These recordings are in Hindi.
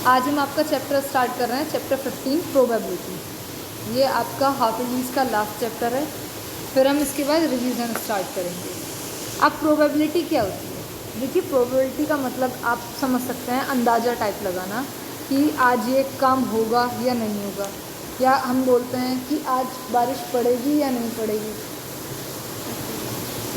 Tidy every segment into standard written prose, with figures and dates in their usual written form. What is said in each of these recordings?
आज हम आपका चैप्टर स्टार्ट कर रहे हैं, चैप्टर 15 प्रोबेबिलिटी। ये आपका हाफ इंग्लिश का लास्ट चैप्टर है। फिर हम इसके बाद रिवीजन स्टार्ट करेंगे। अब प्रोबेबिलिटी क्या होती है? देखिए, प्रोबेबिलिटी का मतलब आप समझ सकते हैं अंदाज़ा टाइप लगाना कि आज ये काम होगा या नहीं होगा, या हम बोलते हैं कि आज बारिश पड़ेगी या नहीं पड़ेगी।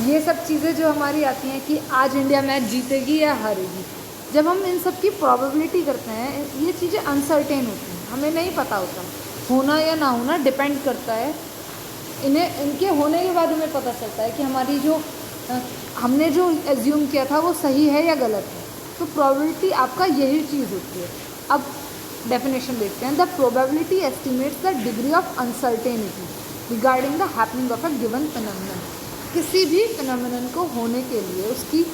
ये सब चीज़ें जो हमारी आती हैं कि आज इंडिया मैच जीतेगी या हारेगी, जब हम इन सब की प्रोबेबिलिटी करते हैं, ये चीज़ें अनसर्टेन होती हैं, हमें नहीं पता होता होना या ना होना, डिपेंड करता है। इनके होने के बाद हमें पता चलता है कि हमारी जो हमने जो एज्यूम किया था वो सही है या गलत है। तो प्रोबेबिलिटी आपका यही चीज़ होती है। अब डेफिनेशन देखते हैं। The probability estimates the degree of uncertainty regarding the happening of a given phenomenon. किसी भी फिनोमेनन को होने के लिए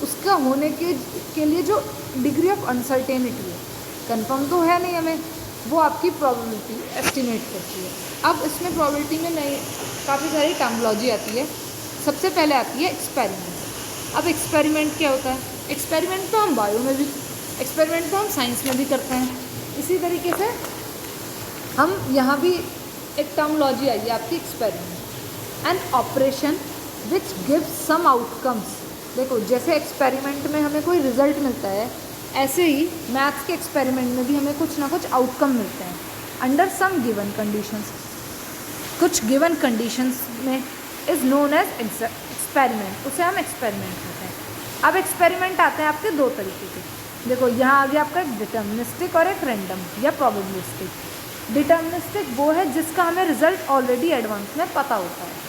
उसका होने के लिए जो डिग्री ऑफ अनसर्टेनिटी है, कंफर्म तो है नहीं हमें, वो आपकी प्रोबेबिलिटी एस्टिमेट करती है। अब इसमें प्रोबेबिलिटी में नई काफ़ी सारी टर्मिनोलॉजी आती है। सबसे पहले आती है एक्सपेरिमेंट। अब एक्सपेरिमेंट क्या होता है? एक्सपेरिमेंट तो हम बायो में भी, एक्सपेरिमेंट तो हम साइंस में भी करते हैं। इसी तरीके से हम यहाँ भी एक टर्मिनोलॉजी आई है आपकी experiment, an operation which gives some outcomes. देखो, जैसे एक्सपेरिमेंट में हमें कोई रिजल्ट मिलता है, ऐसे ही मैथ्स के एक्सपेरिमेंट में भी हमें कुछ ना कुछ आउटकम मिलते हैं अंडर सम गिवन कंडीशंस। कुछ गिवन कंडीशंस में इज़ नोन एज एक्सपेरिमेंट, उसे हम एक्सपेरिमेंट कहते हैं। अब एक्सपेरिमेंट आते हैं आपके दो तरीके के। देखो, यहाँ आ गया आपका एक डिटर्मिनिस्टिक और एक रैंडम या प्रोबेबिलिस्टिक। डिटर्मिनिस्टिक वो है जिसका हमें रिजल्ट ऑलरेडी एडवांस में पता होता है,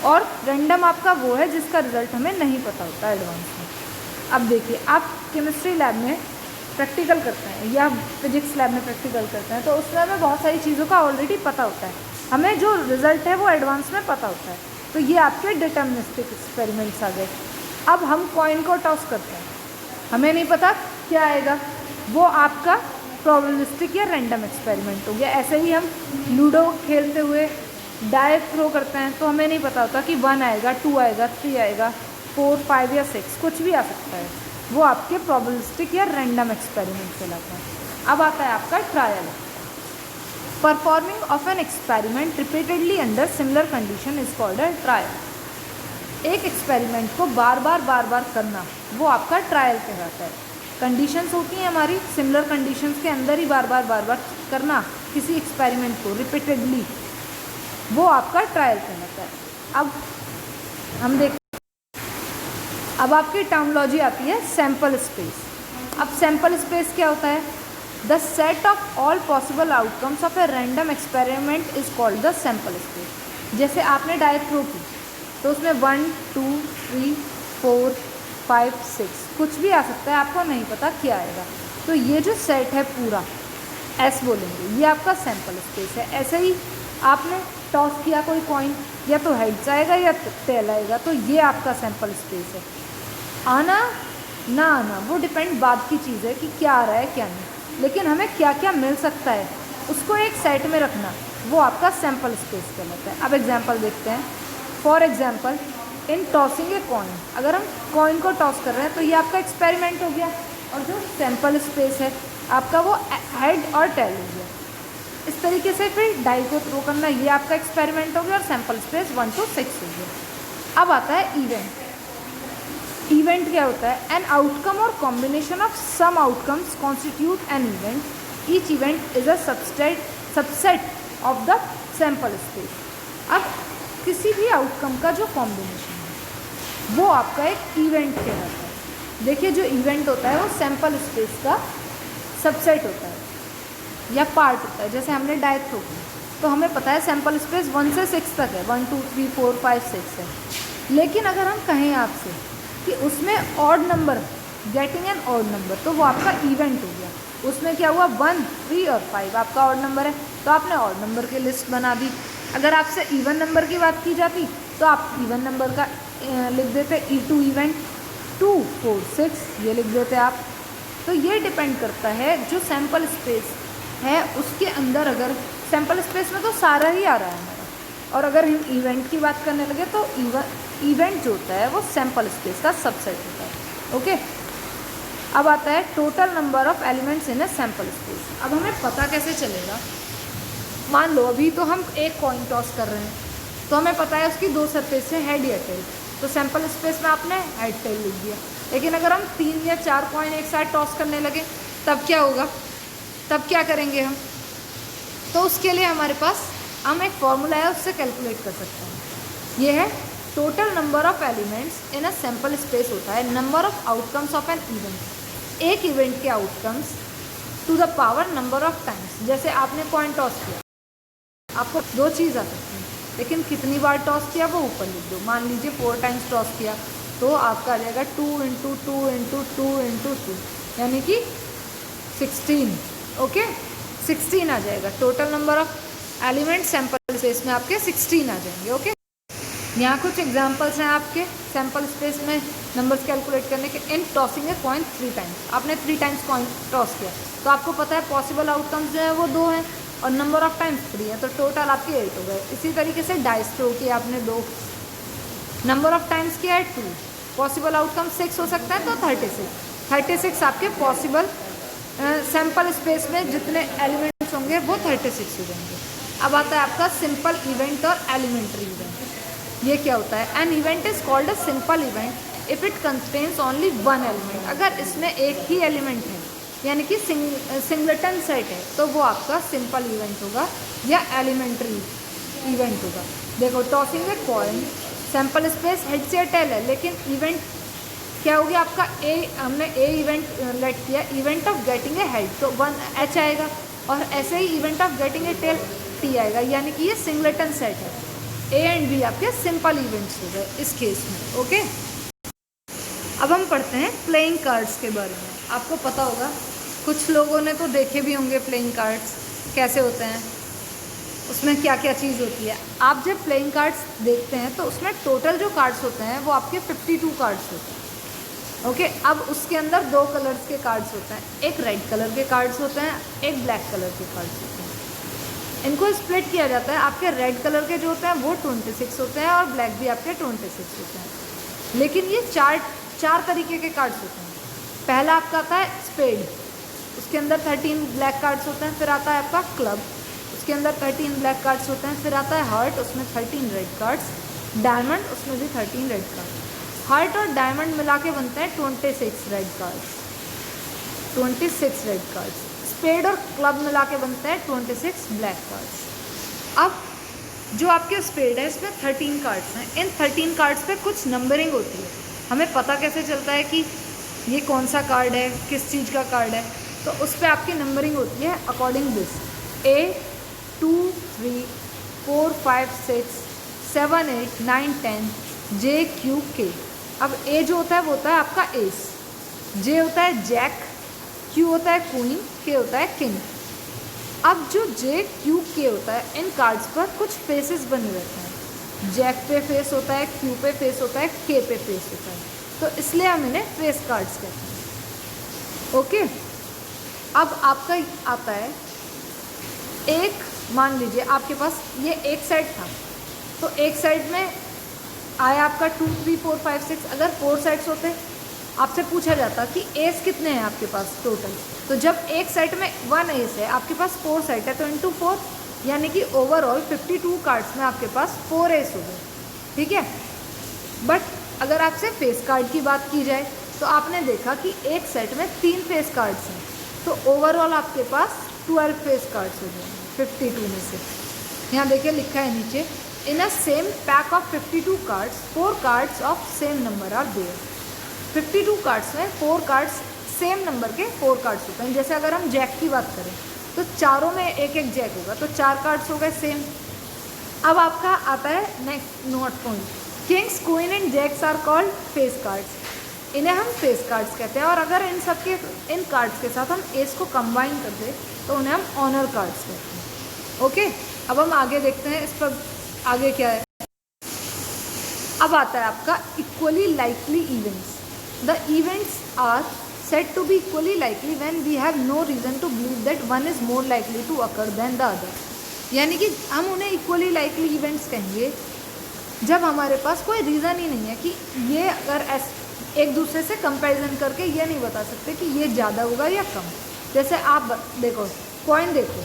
और रैंडम आपका वो है जिसका रिजल्ट हमें नहीं पता होता एडवांस में। अब देखिए, आप केमिस्ट्री लैब में प्रैक्टिकल करते हैं या फिजिक्स लैब में प्रैक्टिकल करते हैं, तो उसमें हमें बहुत सारी चीज़ों का ऑलरेडी पता होता है, हमें जो रिजल्ट है वो एडवांस में पता होता है। तो ये आपके डिटर्मिनिस्टिक एक्सपेरिमेंट्स आ गए। अब हम कॉइन को टॉस करते हैं, हमें नहीं पता क्या आएगा, वो आपका प्रोबेबिलिस्टिक या रैंडम एक्सपेरिमेंट हो गया। ऐसे ही हम लूडो खेलते हुए डाई थ्रो करते हैं, तो हमें नहीं पता होता कि 1 आएगा, 2 आएगा, 3 आएगा, 4, 5 या 6, कुछ भी आ सकता है। वो आपके प्रोबेबिलिस्टिक या रैंडम एक्सपेरिमेंट कहलाता है। अब आता है आपका trial. Performing of an experiment repeatedly under similar condition is called a trial. एक एक्सपेरिमेंट को बार बार करना, वो आपका ट्रायल कहलाता है। कंडीशंस होती हैं हमारी, सिमिलर कंडीशंस के अंदर ही बार बार करना किसी एक्सपेरिमेंट को रिपीटेडली, वो आपका ट्रायल कहलाता है। अब हम देखते हैं, अब आपकी टर्मिनोलॉजी आती है सैंपल स्पेस। अब सैंपल स्पेस क्या होता है? The set of all possible outcomes of a random experiment is called the sample space. जैसे आपने डाई थ्रो की, तो उसमें 1, 2, 3, 4, 5, 6 कुछ भी आ सकता है, आपको नहीं पता क्या आएगा। तो ये जो सेट है पूरा, एस बोलेंगे, ये आपका सैंपल स्पेस है। ऐसे ही आपने टॉस किया कोई कॉइन, या तो हेड्स आएगा या टेल आएगा, तो ये आपका सैंपल स्पेस है। आना ना आना वो डिपेंड बाद की चीज़ है कि क्या आ रहा है क्या नहीं, लेकिन हमें क्या क्या मिल सकता है उसको एक सेट में रखना, वो आपका सैंपल स्पेस कहलाता है। अब एग्जांपल देखते हैं। For example, in tossing a coin, अगर हम कॉइन को टॉस कर रहे हैं तो ये आपका एक्सपेरिमेंट हो गया, और जो सैंपल स्पेस है आपका वो हेड और टेल हो गया। इस तरीके से फिर डाई को थ्रो करना, ये आपका एक्सपेरिमेंट हो गया, और सैंपल स्पेस 1 to 6 हो गया। अब आता है इवेंट। इवेंट क्या होता है? एन आउटकम और combination of some outcomes constitute an event. Each event is a subset of the sample space. अब किसी भी आउटकम का जो कॉम्बिनेशन है वो आपका एक इवेंट कहलाता है। देखिए, जो इवेंट होता है वो सैंपल स्पेस का सबसेट होता है या पार्ट होता है। जैसे हमने डाई थ्रो की, तो हमें पता है सैंपल स्पेस 1 से 6 तक है, 1, 2, 3, 4, 5, 6 है। लेकिन अगर हम कहें आपसे कि उसमें odd number, getting an odd number, तो वो आपका इवेंट हो गया। उसमें क्या हुआ? 1, 3 और 5 आपका ऑड नंबर है, तो आपने ऑड नंबर की लिस्ट बना दी। अगर आपसे इवन नंबर की बात की जाती तो आप इवन नंबर का लिख देते, E2 इवेंट, 2, 4, 6 ये लिख देते आप। तो ये डिपेंड करता है जो सैंपल स्पेस है उसके अंदर, अगर सैंपल स्पेस में तो सारा ही आ रहा है हमारा, और अगर हम इवेंट की बात करने लगे तो इवेंट जो होता है वो सैंपल स्पेस का सबसेट होता है। ओके, अब आता है total number of elements in a sample space. अब हमें पता कैसे चलेगा, मान लो अभी तो हम एक कॉइन टॉस कर रहे हैं, तो हमें पता है उसकी दो सरफेस है, हेड या टेल, तो सैम्पल स्पेस में आपने हेड टेल लिख दिया। लेकिन अगर हम 3 या 4 कॉइन एक साथ टॉस करने लगे तब क्या होगा, तब क्या करेंगे हम, तो उसके लिए हमारे पास हम एक फॉर्मूला है, उससे कैलकुलेट कर सकते हैं। ये है total number of elements in a sample space होता है number of outcomes of an event, एक इवेंट के outcomes to the power number of times. जैसे आपने कॉइन टॉस किया, आपको दो चीज़ आ सकती है, लेकिन कितनी बार टॉस किया वो ऊपर लिख दो। मान लीजिए 4 टाइम्स टॉस किया तो आपका आ जाएगा 2 × 2 × 2 × 2 यानी कि 16। ओके, 16 आ जाएगा। Total number of element sample space में आपके 16 आ जाएंगे। ओके, यहाँ कुछ एग्जांपल्स हैं आपके सैम्पल स्पेस में नंबर्स कैलकुलेट करने के। इन टॉसिंग ए कॉइन 3 टाइम्स, आपने 3 टाइम्स कॉइन टॉस किया तो आपको पता है पॉसिबल आउटकम्स जो है वो 2 हैं और नंबर ऑफ टाइम्स 3 है, तो टोटल आपके 8 हो गए। इसी तरीके से डाइस थ्रो किया आपने 2, नंबर ऑफ टाइम्स किया है 2, पॉसिबल आउटकम 6 हो सकता है तो 36 आपके पॉसिबल सैम्पल स्पेस में जितने एलिमेंट्स होंगे वो 36 हो जाएंगे। अब आता है आपका सिंपल इवेंट और एलिमेंट्री इवेंट। ये क्या होता है, an event is called a simple event if it contains only 1 element. अगर इसमें एक ही एलिमेंट है यानी कि सिंगलेटन सेट है तो वो आपका सिंपल इवेंट होगा या एलिमेंट्री इवेंट होगा। देखो, tossing a coin sample space head से टेल है, लेकिन इवेंट क्या हो गया आपका ए, हमने ए इवेंट लेट किया, event of getting a head तो 1 H आएगा, और ऐसे ही event of getting a tail T आएगा, यानी कि ये सिंगलेटन सेट है। ए एंड बी आपके सिंपल इवेंट्स हो गए इस केस में। ओके, अब हम पढ़ते हैं प्लेइंग कार्ड्स के बारे में। आपको पता होगा, कुछ लोगों ने तो देखे भी होंगे प्लेइंग कार्ड्स कैसे होते हैं, उसमें क्या क्या चीज़ होती है। आप जब प्लेइंग कार्ड्स देखते हैं तो उसमें टोटल जो कार्ड्स होते हैं वो आपके 52 कार्ड्स होते हैं। ओके, अब उसके अंदर 2 कलर्स के कार्ड्स होते हैं, एक रेड कलर के कार्ड्स होते हैं, एक ब्लैक कलर के कार्ड्स होते हैं। इनको स्प्लिट किया जाता है, आपके रेड कलर के जो होते हैं वो 26 होते हैं और ब्लैक भी आपके 26 होते हैं। लेकिन ये चार तरीके के कार्ड्स होते हैं। पहला आपका आता है स्पेड, उसके अंदर 13 ब्लैक कार्ड्स होते हैं। फिर आता है आपका क्लब, उसके अंदर 13 ब्लैक कार्ड्स होते हैं। फिर आता है हार्ट, उसमें 13 रेड कार्ड्स। डायमंड, उसमें भी 13 रेड कार्ड्स। हार्ट और डायमंड मिला के बनते हैं 26 red cards, 26 red cards. Spade और क्लब मिला के बनते हैं 26 ब्लैक कार्ड्स। अब जो आपके स्पेड है इसमें 13 कार्ड्स हैं। इन 13 कार्ड्स पे कुछ नंबरिंग होती है। हमें पता कैसे चलता है कि ये कौन सा कार्ड है, किस चीज़ का कार्ड है, तो उस पर आपकी नंबरिंग होती है according this A 2 3 4 5 6 7 8 9 10 J Q K। अब A जो होता है वो होता है आपका एस, J होता है जैक, Q होता है क्वीन, K होता है किंग। अब जो J Q K होता है इन कार्ड्स पर कुछ फेसेस बने रहते हैं। जैक पे फेस होता है, Q पे फेस होता है, K पे फेस होता है, तो इसलिए हम इन्हें फेस कार्ड्स कहते हैं। ओके, अब आपका आता है एक, मान लीजिए आपके पास ये एक साइड था, तो एक साइड में आया आपका 2 3 4 5 6। अगर 4 साइड्स होते आपसे पूछा जाता कि एस कितने हैं आपके पास टोटल, तो जब एक साइड में 1 एस है, आपके पास 4 साइड है तो इंटू 4, यानी कि ओवरऑल 52 कार्ड्स में आपके पास 4 एस हो गए। ठीक है, बट अगर आपसे फेस कार्ड की बात की जाए तो आपने देखा कि एक सेट में 3 फेस कार्ड्स हैं, तो ओवरऑल आपके पास 12 फेस कार्ड्स हो गए 52 में से। यहाँ देखिए लिखा है नीचे, in a same pack of 52 cards 4 cards of same number are there. 52 cards में 4 कार्ड्स सेम नंबर के 4 कार्ड्स होते हैं। जैसे अगर हम जैक की बात करें तो चारों में एक एक जैक होगा, तो 4 कार्ड्स हो गए सेम। अब आपका आता है next note point, kings queen and jacks are called face cards. इन्हें हम फेस कार्ड्स कहते हैं, और अगर इन कार्ड्स के साथ हम एस को कंबाइन कर दें तो उन्हें हम ऑनर कार्ड्स कहते हैं। ओके, अब हम आगे देखते हैं इस पर आगे क्या है। अब आता है आपका equally likely events. The events are said to be equally likely when we have no reason to believe that one is more likely to occur than the other। यानी कि हम उन्हें इक्वली लाइकली इवेंट्स कहेंगे जब हमारे पास कोई रीज़न ही नहीं है कि ये अगर एक दूसरे से कंपैरिजन करके ये नहीं बता सकते कि ये ज़्यादा होगा या कम। जैसे आप देखो कॉइन देखो,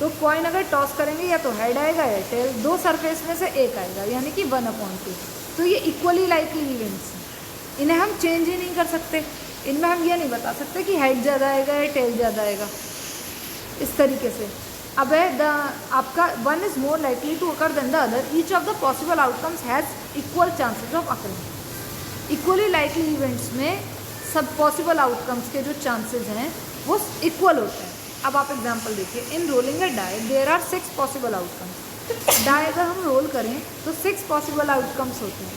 तो कॉइन अगर टॉस करेंगे या तो हेड आएगा या टेल, दो सरफेस में से एक आएगा, यानी कि 1/2। तो ये इक्वली लाइकली इवेंट्स हैं, इन्हें हम चेंज ही नहीं कर सकते। इनमें हम ये नहीं बता सकते कि हेड ज़्यादा आएगा या टेल ज़्यादा आएगा। इस तरीके से अब है आपका one is more likely to occur than the other, each of the possible outcomes has equal chances of occurring. Equally likely events में सब पॉसिबल आउटकम्स के जो चांसेस हैं वो इक्वल होते हैं। अब आप एग्जांपल देखिए, in rolling a die there are 6 possible outcomes. Die अगर हम रोल करें तो 6 पॉसिबल आउटकम्स होते हैं,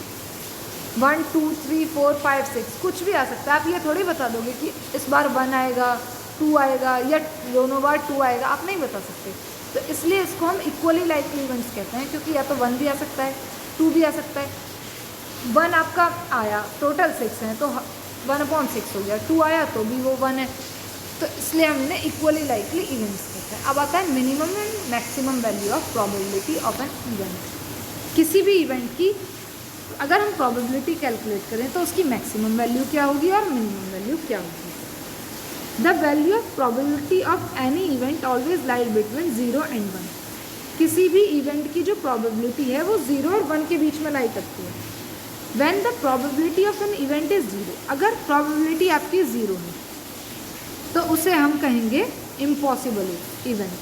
1 2 3 4 5 6, कुछ भी आ सकता है। आप ये थोड़ी बता दोगे कि इस बार 1 आएगा, 2 आएगा या दोनों बार 2 आएगा, आप नहीं बता सकते। तो इसलिए इसको हम इक्वली लाइकली इवेंट्स कहते हैं, क्योंकि या तो 1 भी आ सकता है, 2 भी आ सकता है। 1 आपका आया, टोटल 6 हैं तो 1/6 हो गया, 2 आया तो भी वो 1 है। तो इसलिए हमने इक्वली लाइकली इवेंट्स कहते हैं। अब आता है minimum and maximum value of probability of an event. किसी भी इवेंट की अगर हम प्रोबेबिलिटी कैलकुलेट करें तो उसकी मैक्सिमम वैल्यू क्या होगी और मिनिमम वैल्यू क्या होगी। The value of probability of any event always lies between 0 and 1। किसी भी इवेंट की जो प्रोबेबिलिटी है वो 0 और 1 के बीच में लाई करती है। When the probability of an event is 0, अगर प्रोबेबिलिटी आपकी 0 है तो उसे हम कहेंगे इम्पॉसिबल इवेंट,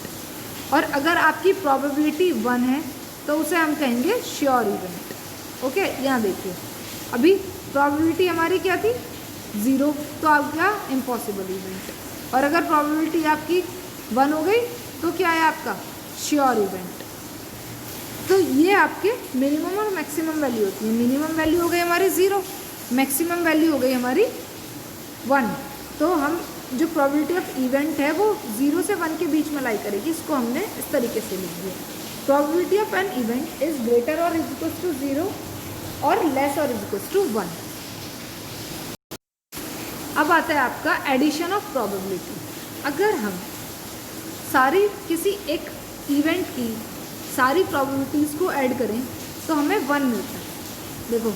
और अगर आपकी प्रोबेबिलिटी 1 है तो उसे हम कहेंगे श्योर इवेंट। ओके, यहाँ देखिए अभी प्रोबेबिलिटी हमारी क्या थी 0, तो आपका इम्पॉसिबल इवेंट, और अगर प्रोबेबिलिटी आपकी 1 हो गई तो क्या है आपका श्योर इवेंट। तो ये आपके मिनिमम और मैक्सिमम वैल्यू होती है। मिनिमम वैल्यू हो गई हमारी 0, मैक्सिमम वैल्यू हो गई हमारी 1। तो हम जो प्रोबेबिलिटी ऑफ इवेंट है वो 0 से 1 के बीच में लाई करेगी। इसको हमने इस तरीके से लिख दिया, probability of an event is greater और इज इक्वल्स टू 0 और लेस और इज इक्वल्स टू 1। अब आता है आपका एडिशन ऑफ प्रोबेबिलिटी। अगर हम सारी किसी एक इवेंट की सारी प्रोबेबिलिटीज़ को ऐड करें तो हमें 1 मिलता है। देखो,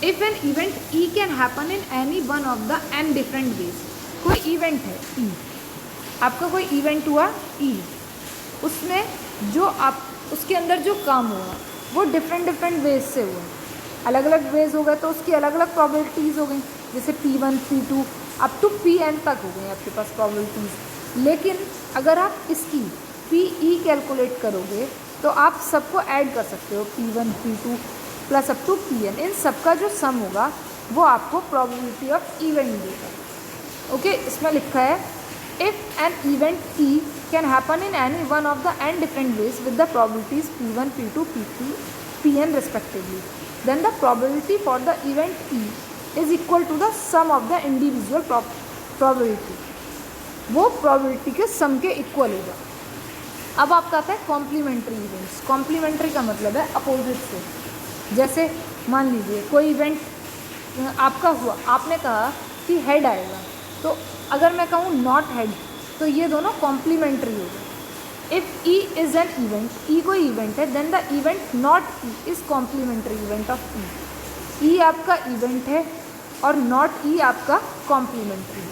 if N event E can happen in any one of the n different veg. कोई इवेंट है ई, आपका कोई इवेंट हुआ ई, उसमें जो आप उसके अंदर जो काम हुआ वो डिफरेंट वेज से हुआ, अलग अलग वेज हो गए तो उसकी अलग अलग प्रोबेबिलिटीज़ हो गई, जैसे P1 P2 up to Pn तक हो गई आपके पास प्रोबेबिलिटीज़। लेकिन अगर आप इसकी Pe कैलकुलेट करोगे तो आप सबको ऐड कर सकते हो, P1 P2 plus up to Pn, इन सबका जो सम होगा वो आपको प्रोबेबिलिटी ऑफ इवेंट देगा। ओके, इसमें लिखा है if an event E can happen in any one of the n different ways with the probabilities P1 P2 P3 Pn respectively, then the probability for the event E is equal to the sum of the individual probability. वो प्रोबेबिलिटी के सम के इक्वल होगा। अब आपका आता है कॉम्प्लीमेंट्री इवेंट्स। कॉम्प्लीमेंट्री का मतलब है अपोजिट से। जैसे मान लीजिए कोई इवेंट आपका हुआ, आपने कहा कि हेड आएगा, तो अगर मैं कहूँ नॉट हेड तो ये दोनों कॉम्प्लीमेंट्री हो गए। If E is an event, E कोई इवेंट है, then the event not E is complementary event of E. E आपका इवेंट है और नॉट ई आपका कॉम्प्लीमेंट्री है।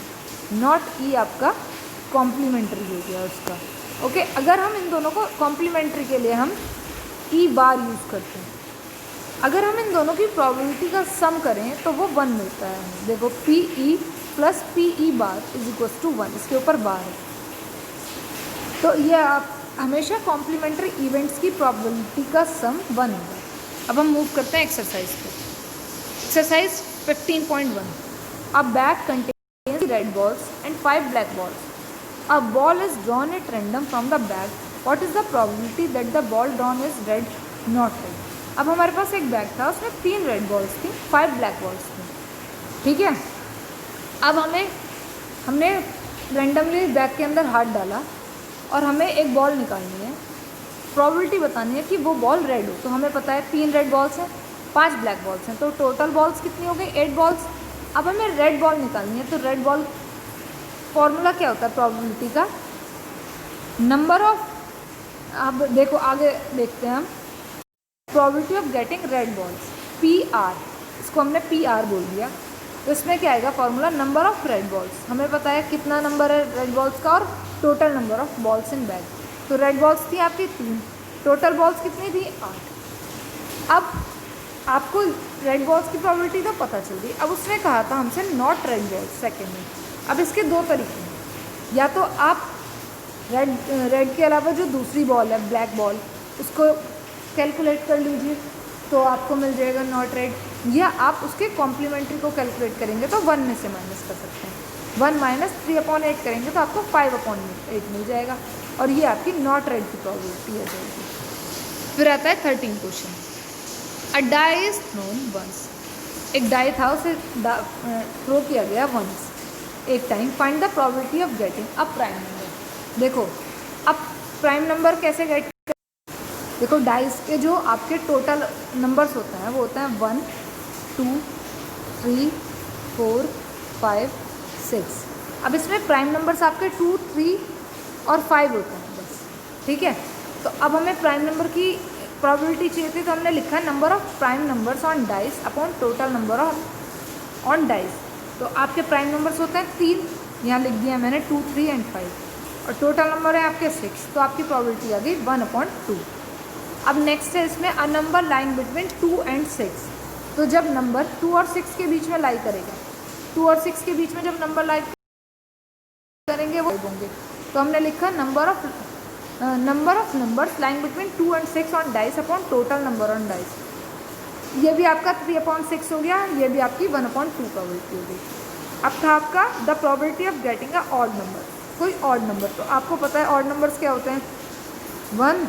नॉट ई आपका कॉम्प्लीमेंट्री हो गया उसका। ओके, अगर हम इन दोनों को कॉम्प्लीमेंट्री के लिए हम ई बार यूज़ करते हैं। अगर हम इन दोनों की प्रोबेबिलिटी का सम करें तो वो 1 मिलता है। देखो P E plus P E bar is equals to 1, इसके ऊपर बार है। तो ये आप हमेशा कॉम्प्लीमेंट्री इवेंट्स की प्रोबेबिलिटी का सम 1 होगा। अब हम मूव करते हैं एक्सरसाइज पे। Exercise 15.1, a bag contains red balls and 5 black balls. A ball is drawn at random from the bag. What is the probability that the ball drawn is red, not red? अब हमारे पास एक बैग था, उसमें 3 रेड बॉल्स थी, 5 ब्लैक बॉल्स थी, ठीक है। अब हमने रैंडमली बैग के अंदर हाथ डाला और हमें एक बॉल निकालनी है, प्रोबेबिलिटी बतानी है कि वो बॉल रेड हो। तो हमें पता है 3 रेड बॉल्स हैं, 5 ब्लैक बॉल्स हैं, तो टोटल बॉल्स कितनी हो गई 8 बॉल्स। अब हमें रेड बॉल निकालनी है, तो रेड बॉल फॉर्मूला क्या होता है प्रोबेबिलिटी का, नंबर ऑफ, अब देखो आगे देखते हैं हम, probability of getting red balls P R, इसको हमने पी आर बोल दिया। तो इसमें क्या आएगा formula, number of red balls. हमें पता है कितना नंबर है रेड बॉल्स का और total number of balls in bag. तो रेड बॉल्स थी आपकी 3, टोटल बॉल्स कितनी थी 8। अब आपको रेड बॉल्स की प्रोबेबिलिटी तो पता चल गई। अब उसने कहा था हमसे नॉट रेड बॉल्स सेकेंड में। अब इसके दो तरीके हैं, या तो आप रेड के अलावा जो दूसरी बॉल है ब्लैक बॉल उसको कैलकुलेट कर लीजिए तो आपको मिल जाएगा नॉट रेड, या आप उसके कॉम्प्लीमेंट्री को कैलकुलेट करेंगे तो 1 में से माइनस कर सकते हैं। 1 माइनस 3/8 करेंगे तो आपको 5/8 मिल जाएगा और ये आपकी नॉट रेड की प्रोबेबिलिटी आ जाएगी। फिर आता है 13 question, a die is thrown once. एक डाई था, उसे थ्रो किया गया वंस, एक time. Find the probability of getting a prime number. देखो अब प्राइम नंबर कैसे गेट, देखो डाइस के जो आपके टोटल नंबर्स होते हैं वो होते हैं 1 2 3 4 5 6। अब इसमें प्राइम नंबर्स आपके 2 3 और 5 होते हैं बस, ठीक है। तो अब हमें प्राइम नंबर की प्रोबेबिलिटी चाहिए थी, तो हमने लिखा है number of prime numbers on dice upon total number of on dice. तो आपके प्राइम नंबर्स होते हैं 3, यहाँ लिख दिया मैंने 2 3 एंड 5, और टोटल नंबर है आपके 6, तो आपकी प्रोबेबिलिटी आ गई 1/2। अब नेक्स्ट है इसमें a number line between 2 and 6। तो जब नंबर 2 और 6 के बीच में लाई करेगा, 2 और 6 के बीच में जब नंबर लाई करेंगे वो होंगे, तो हमने लिखा number of numbers line between 2 and 6 on dice upon total number on dice. ये भी आपका 3/6 हो गया, ये भी आपकी 1/2 प्रोबेबिलिटी हो गई। अब था आपका the probability of getting a odd number, कोई ऑड नंबर। तो आपको पता है ऑड नंबर्स क्या होते हैं, 1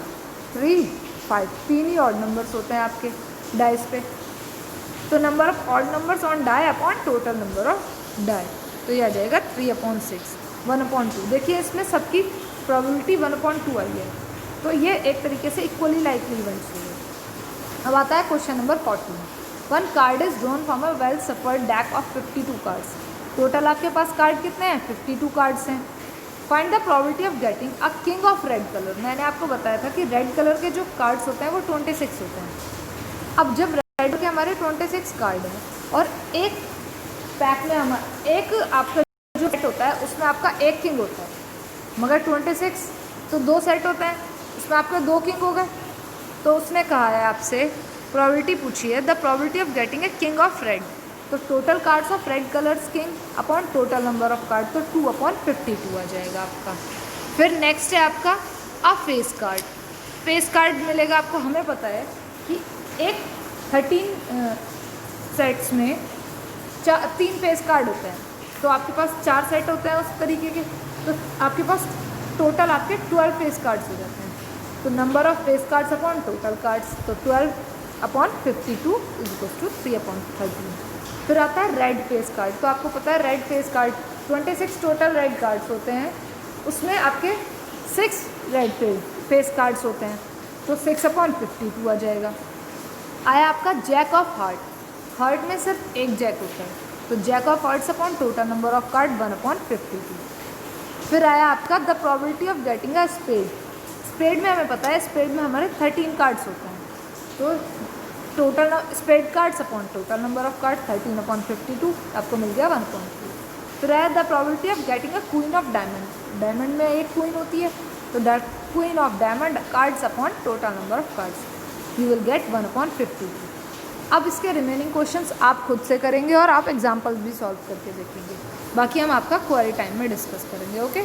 3 5, 3 ही ऑड नंबर्स होते हैं आपके डाइस पे। तो number of odd numbers on die upon total number of die, तो ये आ जाएगा 3/6 1/2। देखिए इसमें सबकी प्रोबेबिलिटी 1/2 आई है, तो ये एक तरीके से इक्वली लाइकली इवेंट्स हुए। अब आता है question number 14, one card is drawn from a well shuffled deck of 52 cards. Total आपके पास कार्ड कितने हैं, 52 कार्ड्स हैं। Find the probability of getting a king of red colour. मैंने आपको बताया था कि रेड कलर के जो कार्ड्स होते हैं वो 26 होते हैं। अब जब रेड के हमारे 26 कार्ड हैं और एक पैक में हमारा एक आपका जो सेट होता है उसमें आपका एक किंग होता है, मगर 26 तो 2 सेट होते हैं, उसमें आपके 2 किंग हो गए। तो उसने कहा है आपसे प्रोबेबिलिटी पूछी है the probability of getting a king of red. तो total cards of red colours king upon total number of card, तो 2/52 आ जाएगा आपका। फिर नेक्स्ट है आपका a face card. Face card मिलेगा आपको, हमें पता है कि एक 13 सेट्स में 3 फेस कार्ड होते हैं, तो आपके पास 4 सेट होते हैं उस तरीके के, तो आपके पास टोटल आपके 12 फेस कार्ड्स हो जाते हैं। तो number of face cards upon total cards, तो 12/52 = 3/13। फिर आता है रेड फेस कार्ड। तो आपको पता है red face card 26 total red cards होते हैं, उसमें आपके 6 रेड फेस कार्ड्स होते हैं, तो 6/52 आ जाएगा। आया आपका जैक ऑफ हार्ट। हार्ट में सिर्फ एक जैक होता है, तो jack of hearts upon total number of card 1/52। फिर आया आपका the probability of getting a spade. Spade में हमें पता है स्पेड में हमारे 13 कार्ड्स होते हैं, तो total spade cards upon total number of card 13/52 आपको मिल गया 1/2। फिर है the probability of getting a queen of diamond. Diamond में एक क्वीन होती है, तो the queen of diamond cards upon total number of cards you will get 1/52। अब इसके रिमेनिंग क्वेश्चंस आप खुद से करेंगे और आप एग्जाम्पल्स भी सॉल्व करके देखेंगे, बाकी हम आपका क्वेरी टाइम में डिस्कस करेंगे। ओके।